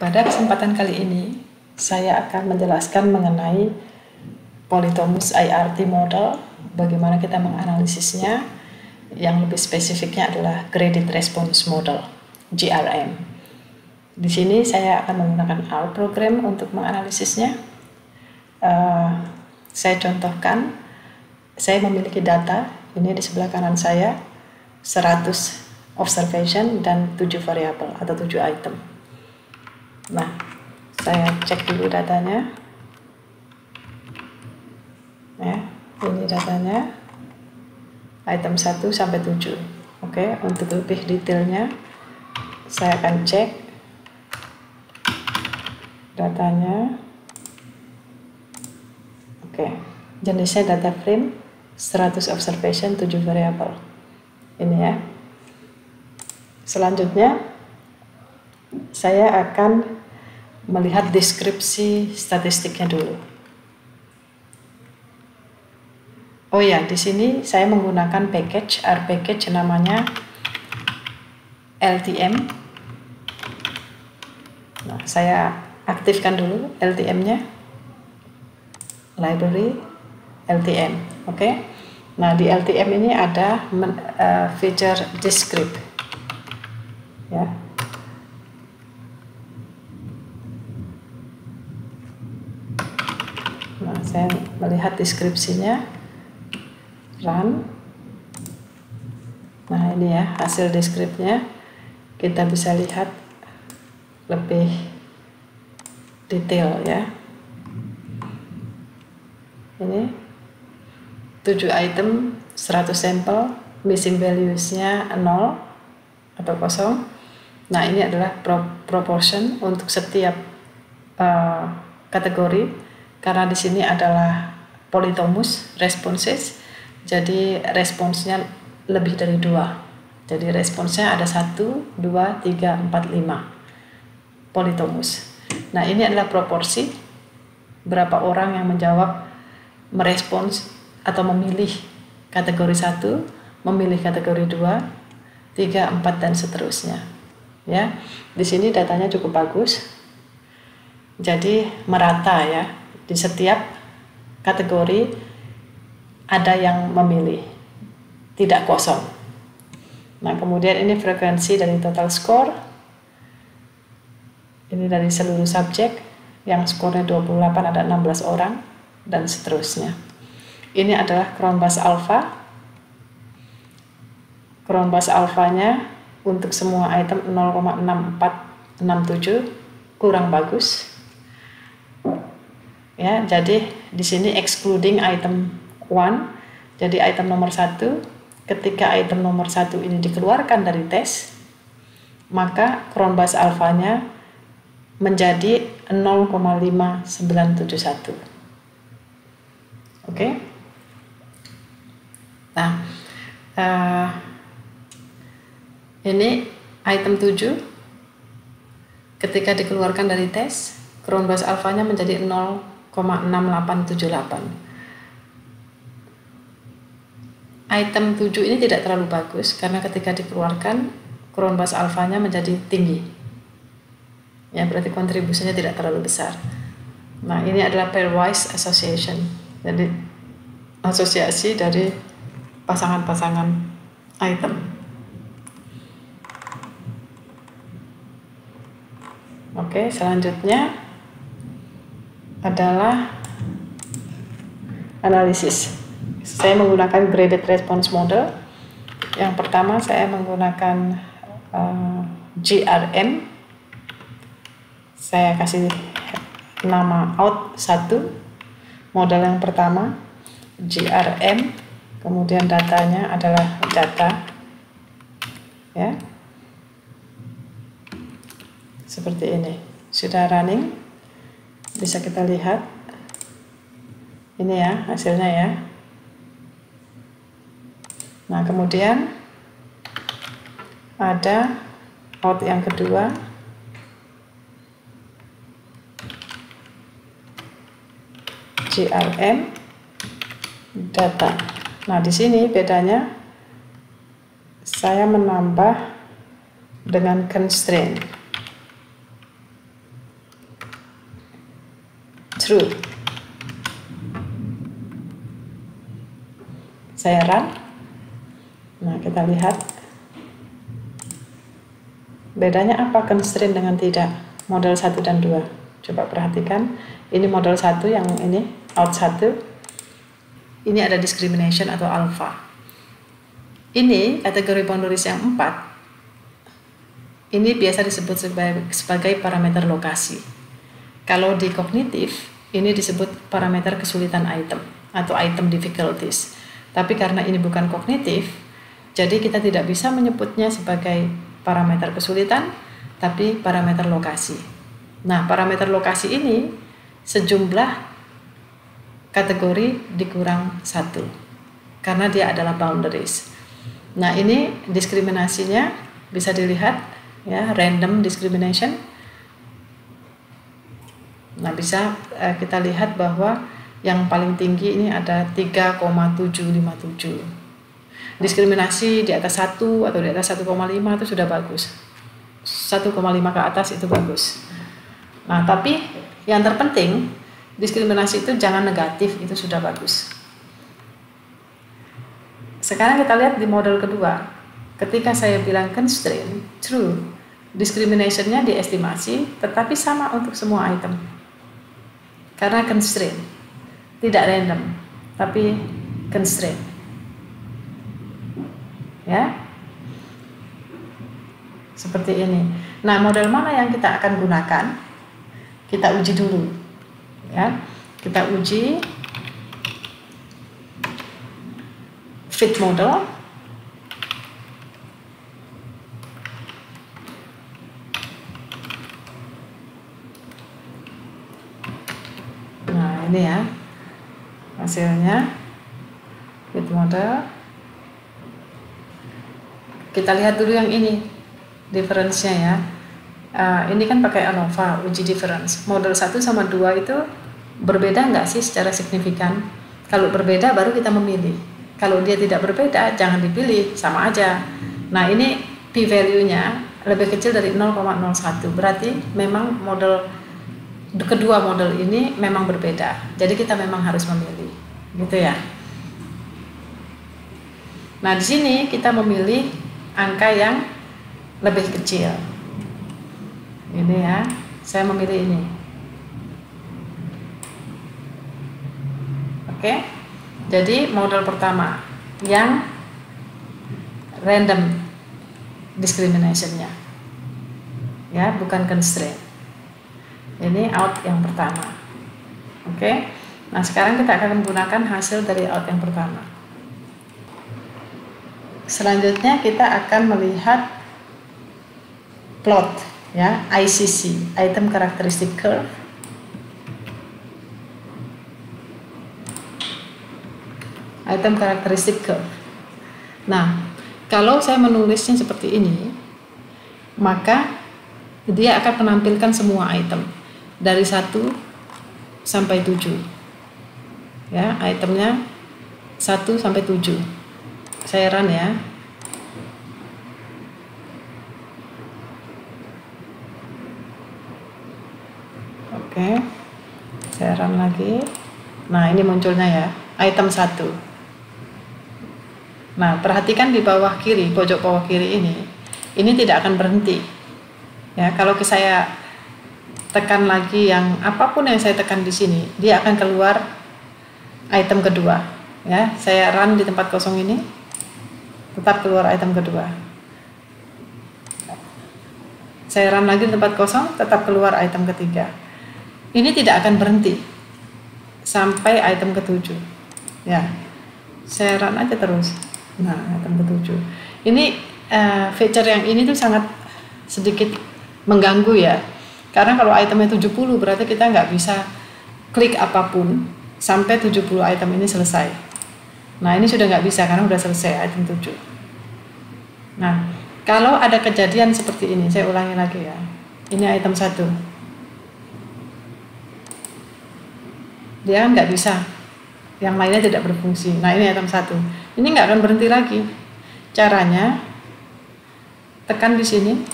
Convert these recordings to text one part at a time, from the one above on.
Pada kesempatan kali ini, saya akan menjelaskan mengenai Polytomus IRT model, bagaimana kita menganalisisnya. Yang lebih spesifiknya adalah Graded Response Model, GRM. Di sini saya akan menggunakan R program untuk menganalisisnya. Saya contohkan, saya memiliki data, ini di sebelah kanan saya, 100 observation dan 7 variabel atau 7 item. Nah, saya cek dulu datanya. Ya, ini datanya. Item 1 sampai 7. Oke, untuk lebih detailnya saya akan cek datanya. Oke, jenisnya data frame, 100 observation, 7 variabel. Ini ya. Selanjutnya saya akan melihat deskripsi statistiknya dulu. Oh ya, di sini saya menggunakan package, R package namanya LTM. Nah, saya aktifkan dulu LTM-nya. Library LTM. Oke. Nah, di LTM ini ada feature descript. Ya. Nah, saya melihat deskripsinya, run. Nah, ini ya hasil deskripsinya, kita bisa lihat lebih detail ya. Ini 7 item, 100 sampel, missing values-nya 0 atau kosong. Nah, ini adalah proportion untuk setiap kategori, karena di sini adalah polytomus responses, jadi responsnya lebih dari 2. Jadi responsnya ada 1, 2, 3, 4, 5 polytomus. Nah, ini adalah proporsi berapa orang yang menjawab, merespons atau memilih kategori 1, memilih kategori 2, 3, 4 dan seterusnya. Ya, di sini datanya cukup bagus. Jadi merata ya, di setiap kategori ada yang memilih, tidak kosong. Nah, kemudian ini frekuensi dari total score. Ini dari seluruh subjek yang skornya 28, ada 16 orang dan seterusnya. Ini adalah Cron Bus Alpha. Cron Bus Alpha-nya untuk semua item 0,6467, kurang bagus. Ya, jadi di sini excluding item 1. Jadi item nomor 1, ketika item nomor 1 ini dikeluarkan dari tes, maka Cron Bus Alpha-nya menjadi 0,5971. Oke. Nah, ini item 7 ketika dikeluarkan dari tes, Cron Bus Alpha-nya menjadi 0,6878. Item 7 ini tidak terlalu bagus karena ketika dikeluarkan Cron Bus Alpha-nya menjadi tinggi. Ya, berarti kontribusinya tidak terlalu besar. Nah, ini adalah pairwise association. Jadi asosiasi dari pasangan-pasangan item. Oke, selanjutnya adalah analisis. Saya menggunakan Graded Response Model. Yang pertama saya menggunakan GRM. Saya kasih nama out 1, model yang pertama GRM, kemudian datanya adalah data ya, seperti ini. Sudah running, bisa kita lihat ini ya hasilnya ya. Nah, kemudian ada out yang kedua, GRM data. Nah, di sini bedanya saya menambah dengan constraint. true. Saya run. Nah, kita lihat bedanya apa constraint dengan tidak, model 1 dan 2. Coba perhatikan, ini model 1 yang ini, out 1. Ini ada discrimination atau alpha. Ini kategori boundaries yang 4. Ini biasa disebut sebagai parameter lokasi. Kalau di kognitif, ini disebut parameter kesulitan item atau item difficulties. Tapi karena ini bukan kognitif, jadi kita tidak bisa menyebutnya sebagai parameter kesulitan, tapi parameter lokasi. Nah, parameter lokasi ini sejumlah kategori dikurang 1, karena dia adalah boundaries. Nah, ini diskriminasinya bisa dilihat, ya, random discrimination. Nah, bisa kita lihat bahwa yang paling tinggi ini ada 3,757. Diskriminasi di atas 1 atau di atas 1,5 itu sudah bagus. 1,5 ke atas itu bagus. Nah, tapi yang terpenting, diskriminasi itu jangan negatif, itu sudah bagus. Sekarang kita lihat di model kedua. Ketika saya bilang constraint, true, discrimination-nya diestimasi, tetapi sama untuk semua item. Karena constraint, tidak random, tapi constraint. Ya, seperti ini. Nah, model mana yang kita akan gunakan? Kita uji dulu, ya. Kita uji fit model. Nah, ini ya hasilnya fit model. Kita lihat dulu yang ini, difference-nya ya. Ini kan pakai ANOVA, uji difference. Model 1 sama 2 itu berbeda nggak sih secara signifikan? Kalau berbeda baru kita memilih. Kalau dia tidak berbeda, jangan dipilih, sama aja. Nah, ini p-value-nya lebih kecil dari 0,01. Berarti memang kedua model ini memang berbeda. Jadi kita memang harus memilih, gitu ya. Nah, di sini kita memilih angka yang lebih kecil. Ini ya, saya memilih ini. Oke, jadi model pertama yang random discrimination-nya, ya, bukan constraint. Ini out yang pertama. Oke, nah sekarang kita akan menggunakan hasil dari out yang pertama. Selanjutnya kita akan melihat plot, ya, ICC, item characteristic curve. Item characteristic curve. Nah, kalau saya menulisnya seperti ini, maka dia akan menampilkan semua item dari 1 sampai 7. Ya, itemnya 1 sampai 7. Saya run ya. Oke, saya run lagi. Nah, ini munculnya ya, item 1. Nah, perhatikan di bawah kiri, pojok bawah kiri ini tidak akan berhenti. Ya, kalau saya tekan lagi yang apapun yang saya tekan di sini, dia akan keluar item kedua. Ya, saya run di tempat kosong ini, tetap keluar item kedua. Saya run lagi di tempat kosong, tetap keluar item ketiga. Ini tidak akan berhenti sampai item ke-7. Ya, saya run aja terus. Nah, item ke-7. Ini feature yang ini tuh sangat sedikit mengganggu ya. Karena kalau itemnya 70 berarti kita nggak bisa klik apapun sampai 70 item ini selesai. Nah, ini sudah nggak bisa karena udah selesai item 7. Nah, kalau ada kejadian seperti ini, saya ulangi lagi ya. Ini item 1. Dia nggak bisa, yang lainnya tidak berfungsi. Nah, ini item 1. Ini nggak akan berhenti lagi. Caranya, tekan di sini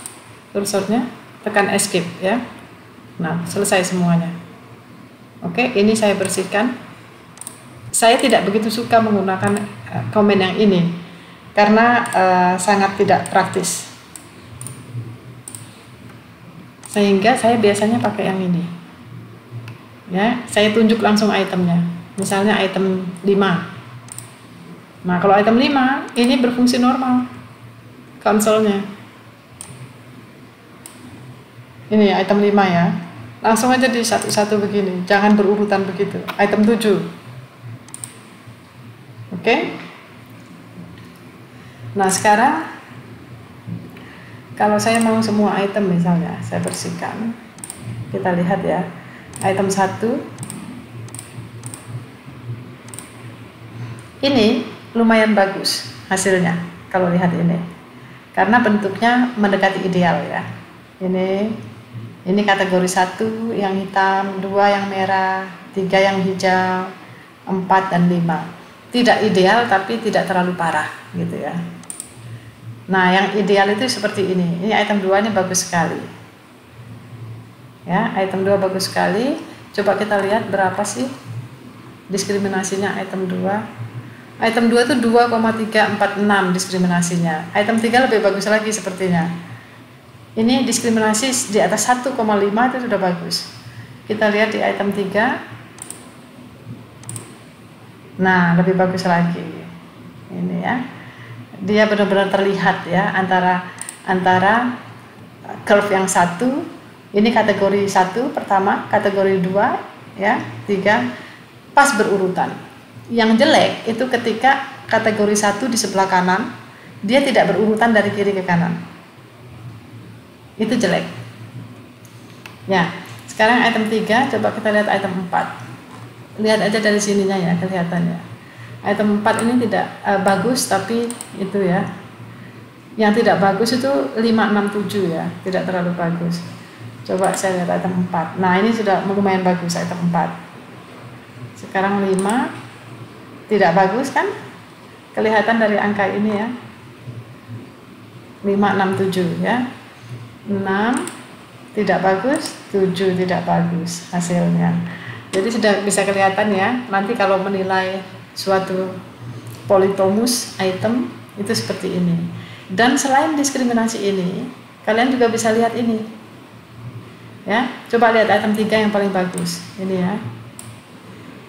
kursornya, tekan escape ya. Nah, selesai semuanya. Oke, ini saya bersihkan. Saya tidak begitu suka menggunakan komen yang ini karena sangat tidak praktis. Sehingga saya biasanya pakai yang ini. Ya, saya tunjuk langsung itemnya. Misalnya item 5. Nah, kalau item 5 ini berfungsi normal konsolnya. Ini item 5 ya. Langsung aja di satu-satu begini, jangan berurutan begitu. Item 7. Oke. Nah, sekarang kalau saya mau semua item misalnya, saya bersihkan. Kita lihat ya. Item 1. Ini lumayan bagus hasilnya kalau lihat ini. Karena bentuknya mendekati ideal ya. Ini kategori 1 yang hitam, 2 yang merah, 3 yang hijau, 4 dan 5. Tidak ideal tapi tidak terlalu parah gitu ya. Nah, yang ideal itu seperti ini. Ini item 2 ini bagus sekali. Ya, item 2 bagus sekali. Coba kita lihat berapa sih diskriminasinya item 2. Item 2 itu 2,346 diskriminasinya. Item 3 lebih bagus lagi sepertinya. Ini diskriminasi di atas 1,5 itu sudah bagus. Kita lihat di item 3. Nah, lebih bagus lagi. Ini ya. Dia benar-benar terlihat ya antara curve yang 1, ini kategori 1 pertama, kategori 2 ya, 3 pas berurutan. Yang jelek itu ketika kategori 1 di sebelah kanan, dia tidak berurutan dari kiri ke kanan. Itu jelek. Ya, sekarang item 3, coba kita lihat item 4. Lihat aja dari sininya ya, kelihatannya. Item 4 ini tidak bagus, tapi itu ya. Yang tidak bagus itu 567 ya, tidak terlalu bagus. Coba saya lihat item 4. Nah, ini sudah lumayan bagus item 4. Sekarang 5, tidak bagus kan? Kelihatan dari angka ini ya. 567 ya. 6 tidak bagus, 7 tidak bagus hasilnya. Jadi sudah bisa kelihatan ya, nanti kalau menilai suatu polytomus item itu seperti ini. Dan selain diskriminasi ini, kalian juga bisa lihat ini. Ya, coba lihat item 3 yang paling bagus. Ini ya.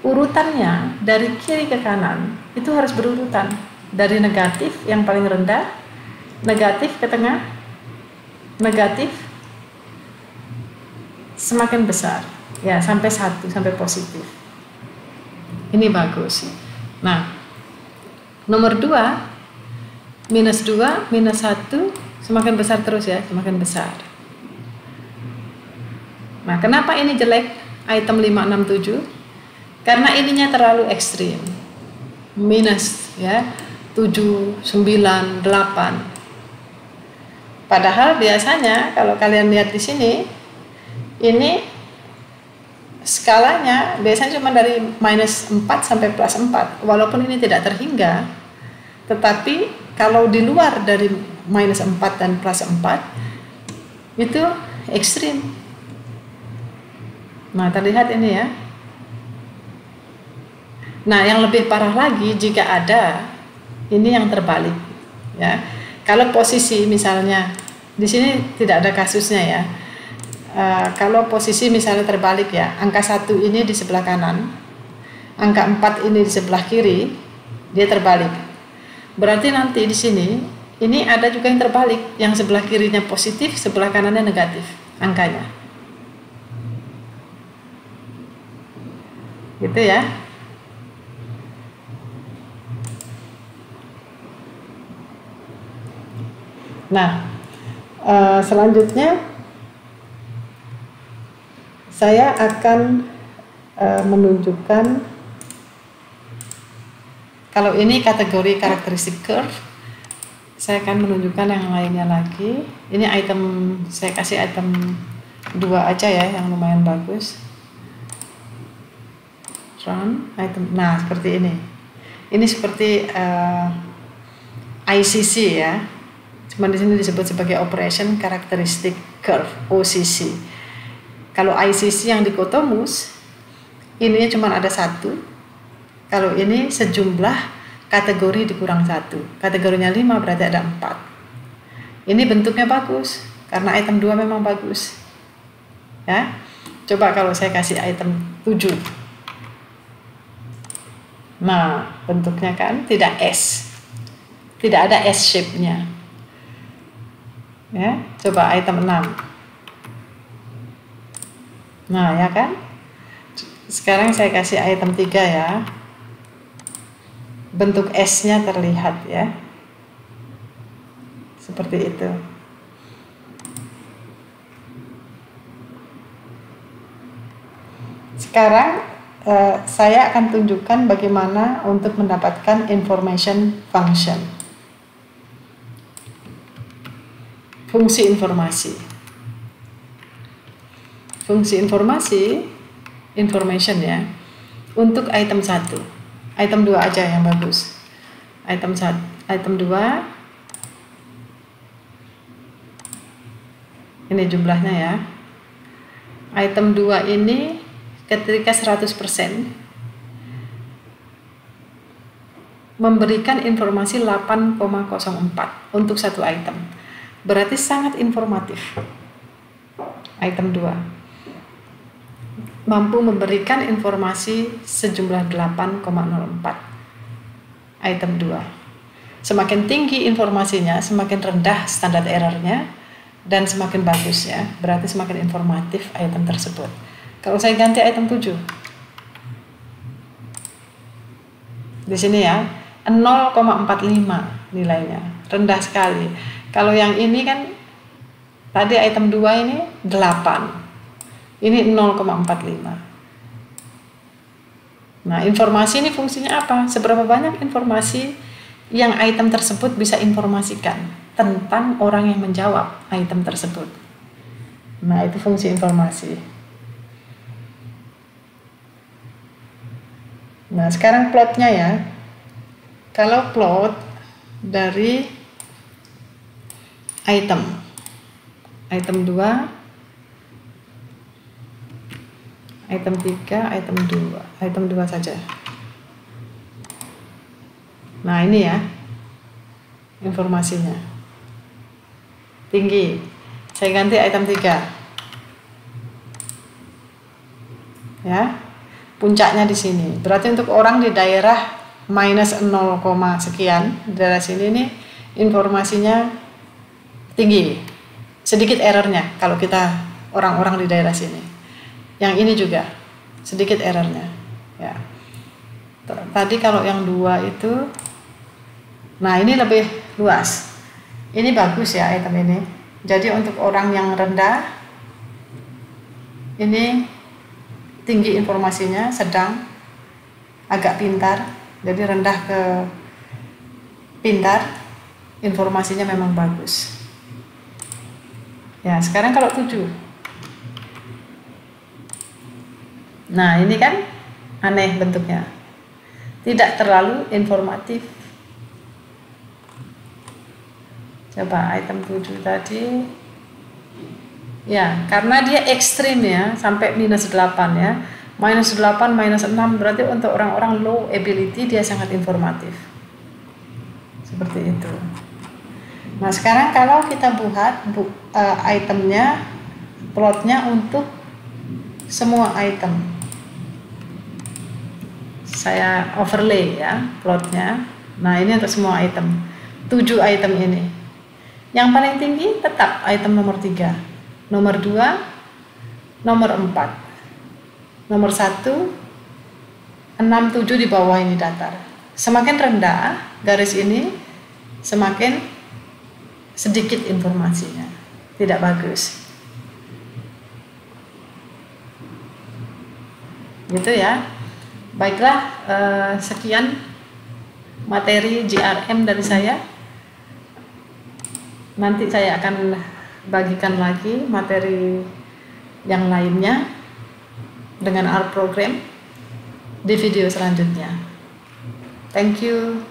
Urutannya dari kiri ke kanan itu harus berurutan. Dari negatif yang paling rendah, negatif ke tengah, negatif semakin besar ya, sampai 1 sampai positif. Ini bagus. Nah, nomor 2 minus 2 minus 1 semakin besar terus ya, semakin besar. Nah, kenapa ini jelek item 567? Karena ininya terlalu ekstrim. Minus ya 7, 9, 8. Padahal biasanya kalau kalian lihat di sini, ini skalanya biasanya cuma dari minus 4 sampai plus 4. Walaupun ini tidak terhingga, tetapi kalau di luar dari minus 4 dan plus 4, itu ekstrim. Nah, terlihat ini ya. Nah, yang lebih parah lagi jika ada ini yang terbalik ya. Kalau posisi misalnya di sini tidak ada kasusnya ya. Kalau posisi misalnya terbalik ya, angka 1 ini di sebelah kanan, angka 4 ini di sebelah kiri, dia terbalik. Berarti nanti di sini ini ada juga yang terbalik, yang sebelah kirinya positif, sebelah kanannya negatif angkanya. Gitu ya. Nah, selanjutnya saya akan menunjukkan, kalau ini kategori karakteristik curve, saya akan menunjukkan yang lainnya lagi. Ini item, saya kasih item 2 aja ya, yang lumayan bagus. Run item, nah seperti ini. Ini seperti ICC ya. Cuma di sini disebut sebagai Operation Characteristic Curve (OCC). Kalau ICC yang di Cotomus, ininya cuma ada 1. Kalau ini sejumlah kategori dikurang 1. Kategorinya 5 berarti ada 4. Ini bentuknya bagus karena item 2 memang bagus. Ya. Coba kalau saya kasih item 7. Nah, bentuknya kan tidak S. Tidak ada S shape-nya. Ya, coba item 6. Nah, ya kan? Sekarang saya kasih item 3 ya. Bentuk S-nya terlihat ya. Seperti itu. Sekarang saya akan tunjukkan bagaimana untuk mendapatkan information function. Fungsi informasi. Fungsi informasi, information ya, untuk item 1. Item 2 aja yang bagus. Item 1, item 2. Ini jumlahnya ya. Item 2 ini ketika 100% memberikan informasi 8,04 untuk satu item. Berarti sangat informatif. Item 2 mampu memberikan informasi sejumlah 8,04. Item 2. Semakin tinggi informasinya, semakin rendah standar errornya, dan semakin bagus ya. Berarti semakin informatif item tersebut. Kalau saya ganti item 7. Di sini ya, 0,45 nilainya. Rendah sekali. Kalau yang ini kan tadi item 2 ini 8. Ini 0,45. Nah, informasi ini fungsinya apa? Seberapa banyak informasi yang item tersebut bisa informasikan tentang orang yang menjawab item tersebut. Nah, itu fungsi informasi. Nah, sekarang plotnya ya. Kalau plot dari item 2, item 3, item 2 saja. Nah, ini ya informasinya. Tinggi. Saya ganti item 3. Ya. Puncaknya di sini. Berarti untuk orang di daerah minus 0, sekian, di daerah sini nih informasinya tinggi. Sedikit errornya kalau kita orang-orang di daerah sini. Yang ini juga sedikit errornya ya. Tadi kalau yang 2 itu, nah ini lebih luas. Ini bagus ya item ini. Jadi untuk orang yang rendah ini tinggi informasinya, sedang, agak pintar. Jadi rendah ke pintar, informasinya memang bagus. Ya, sekarang kalau 7. Nah, ini kan aneh bentuknya. Tidak terlalu informatif. Coba item 7 tadi. Ya, karena dia ekstrim ya, sampai minus 8 ya. Minus 8, minus 6 berarti untuk orang-orang low ability dia sangat informatif. Seperti itu. Nah, sekarang kalau kita buat itemnya, plotnya untuk semua item. Saya overlay ya plotnya. Nah, ini untuk semua item. 7 item ini. Yang paling tinggi tetap item nomor 3. Nomor 2, nomor 4. Nomor 1, 6, 7 di bawah ini datar. Semakin rendah garis ini, semakin sedikit informasinya. Tidak bagus. Gitu ya. Baiklah, sekian materi GRM dari saya. Nanti saya akan bagikan lagi materi yang lainnya dengan R program di video selanjutnya. Thank you.